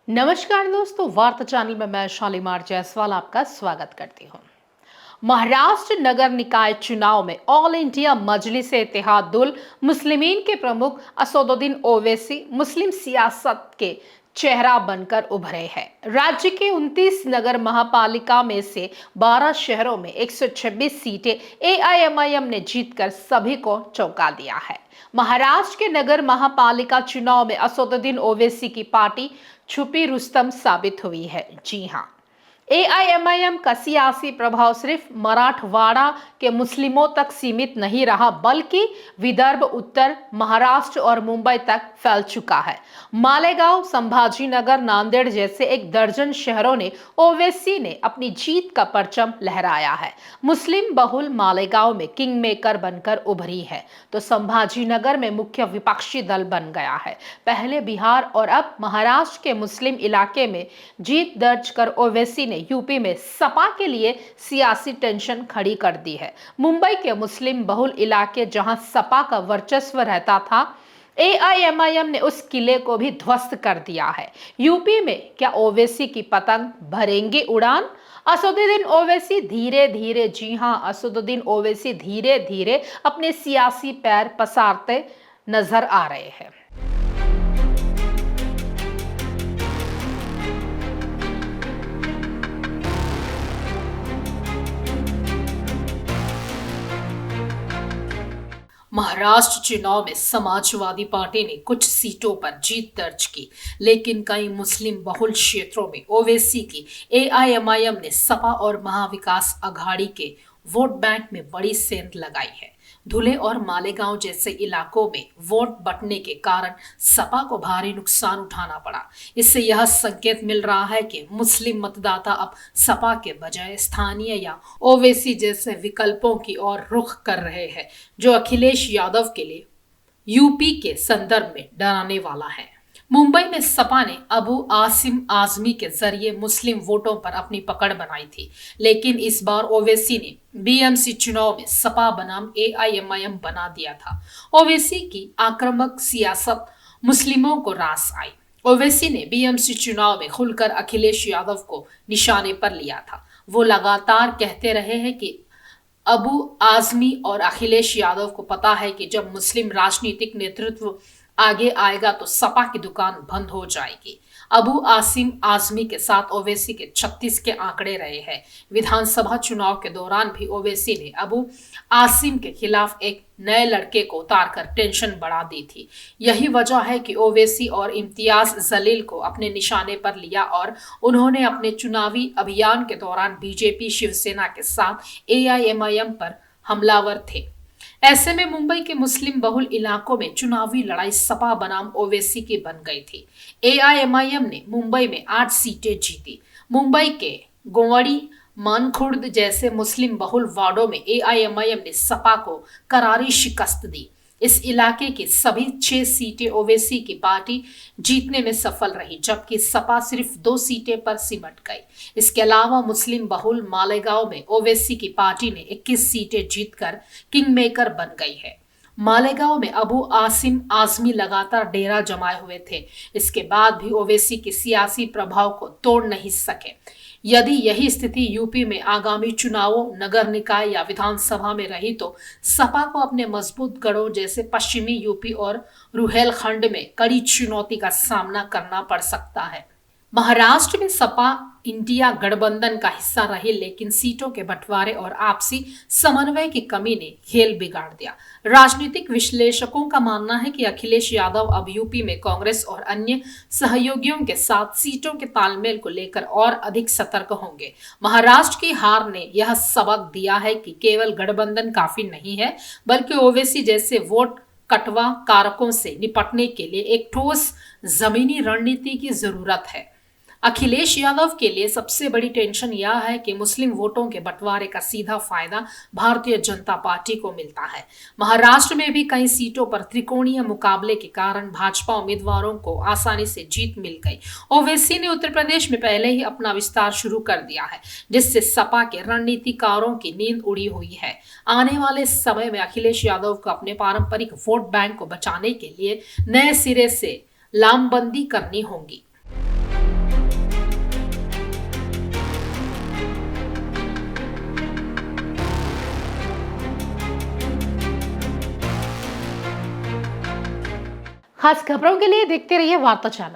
नमस्कार दोस्तों, वार्ता चैनल में मैं शालीमार जायसवाल आपका स्वागत करती हूँ। महाराष्ट्र नगर निकाय चुनाव में ऑल इंडिया मजलिस इत्तेहादुल मुस्लिमीन के प्रमुख असदुद्दीन ओवैसी मुस्लिम सियासत के चेहरा बनकर उभरे हैं। राज्य के 29 नगर महापालिका में से 12 शहरों में 126 सीटें एआईएमआईएम ने जीतकर सभी को चौंका दिया है। महाराष्ट्र के नगर महापालिका चुनाव में असदुद्दीन ओवैसी की पार्टी छुपी रुस्तम साबित हुई है। जी हां, एआईएमआईएम का सियासी प्रभाव सिर्फ मराठवाड़ा के मुस्लिमों तक सीमित नहीं रहा, बल्कि विदर्भ, उत्तर महाराष्ट्र और मुंबई तक फैल चुका है। मालेगांव, संभाजीनगर, नांदेड़ जैसे एक दर्जन शहरों ने ओवैसी ने अपनी जीत का परचम लहराया है। मुस्लिम बहुल मालेगांव में किंग मेकर बनकर उभरी है, तो संभाजीनगर में मुख्य विपक्षी दल बन गया है। पहले बिहार और अब महाराष्ट्र के मुस्लिम इलाके में जीत दर्ज कर ओवैसी ने यूपी में सपा के लिए सियासी टेंशन खड़ी कर दी है। मुंबई के मुस्लिम बहुल इलाके जहां सपा का वर्चस्व रहता था, एआईएमआईएम ने उस किले को भी ध्वस्त कर दिया है। यूपी में क्या ओवैसी की पतंग भरेंगे उड़ान? असदुद्दीन ओवैसी धीरे धीरे, जी हां, असदुद्दीन ओवैसी धीरे धीरे अपने सियासी पैर पसारते नजर आ रहे हैं। महाराष्ट्र चुनाव में समाजवादी पार्टी ने कुछ सीटों पर जीत दर्ज की, लेकिन कई मुस्लिम बहुल क्षेत्रों में ओवैसी की एआईएमआईएम ने सपा और महाविकास अघाड़ी के वोट बैंक में बड़ी सेंध लगाई है। धुले और मालेगांव जैसे इलाकों में वोट बंटने के कारण सपा को भारी नुकसान उठाना पड़ा। इससे यह संकेत मिल रहा है कि मुस्लिम मतदाता अब सपा के बजाय स्थानीय या ओवैसी जैसे विकल्पों की ओर रुख कर रहे हैं, जो अखिलेश यादव के लिए यूपी के संदर्भ में डराने वाला है। मुंबई में सपा ने अबू आसिम आजमी के जरिए मुस्लिम वोटों पर अपनी पकड़ बनाई थी, लेकिन इस बार ओवैसी ने बीएमसी चुनाव में सपा बनाम एआईएमआईएम बना दिया था। ओवैसी की आक्रामक सियासत मुस्लिमों को रास आई। ओवैसी ने बीएमसी चुनाव में खुलकर अखिलेश यादव को निशाने पर लिया था। वो लगातार कहते रहे हैं कि अबू आजमी और अखिलेश यादव को पता है कि जब मुस्लिम राजनीतिक नेतृत्व आगे आएगा तो सपा की दुकान बंद हो जाएगी। अबू आसिम आजमी के साथ ओवैसी के 36 के आंकड़े रहे हैं। विधानसभा चुनाव के दौरान भी ओवैसी ने अबू आसिम के खिलाफ एक नए लड़के को उतारकर टेंशन बढ़ा दी थी। यही वजह है कि ओवैसी और इम्तियाज जलील को अपने निशाने पर लिया और उन्होंने अपने चुनावी अभियान के दौरान बीजेपी शिवसेना के साथ एआईएमआईएम पर हमलावर थे। ऐसे में मुंबई के मुस्लिम बहुल इलाकों में चुनावी लड़ाई सपा बनाम ओवैसी की बन गई थी। एआईएमआईएम ने मुंबई में 8 सीटें जीती। मुंबई के गोवड़ी, मानखुर्द जैसे मुस्लिम बहुल वार्डों में एआईएमआईएम ने सपा को करारी शिकस्त दी। इस इलाके की सभी 6 सीटें ओवैसी की पार्टी जीतने में सफल रही, जबकि सपा सिर्फ 2 सीटें पर सिमट गई। इसके अलावा मुस्लिम बहुल मालेगांव में ओवैसी की पार्टी ने 21 सीटें जीतकर किंग मेकर बन गई है। मालेगांव में अबू आसिम आजमी लगातार डेरा जमाए हुए थे। इसके बाद भी ओवैसी के सियासी प्रभाव को तोड़ नहीं सके। यदि यही स्थिति यूपी में आगामी चुनावों, नगर निकाय या विधानसभा में रही तो सपा को अपने मजबूत गढ़ों जैसे पश्चिमी यूपी और रुहेलखंड में कड़ी चुनौती का सामना करना पड़ सकता है। महाराष्ट्र में सपा इंडिया गठबंधन का हिस्सा रही, लेकिन सीटों के बंटवारे और आपसी समन्वय की कमी ने खेल बिगाड़ दिया। राजनीतिक विश्लेषकों का मानना है कि अखिलेश यादव अब यूपी में कांग्रेस और अन्य सहयोगियों के साथ सीटों के तालमेल को लेकर और अधिक सतर्क होंगे। महाराष्ट्र की हार ने यह सबक दिया है कि केवल गठबंधन काफी नहीं है, बल्कि ओवैसी जैसे वोट कटवा कारकों से निपटने के लिए एक ठोस जमीनी रणनीति की जरूरत है। अखिलेश यादव के लिए सबसे बड़ी टेंशन यह है कि मुस्लिम वोटों के बंटवारे का सीधा फायदा भारतीय जनता पार्टी को मिलता है। महाराष्ट्र में भी कई सीटों पर त्रिकोणीय मुकाबले के कारण भाजपा उम्मीदवारों को आसानी से जीत मिल गई। ओवैसी ने उत्तर प्रदेश में पहले ही अपना विस्तार शुरू कर दिया है, जिससे सपा के रणनीतिकारों की नींद उड़ी हुई है। आने वाले समय में अखिलेश यादव को अपने पारंपरिक वोट बैंक को बचाने के लिए नए सिरे से लामबंदी करनी होगी। खास खबरों के लिए देखते रहिए वार्ता चैनल।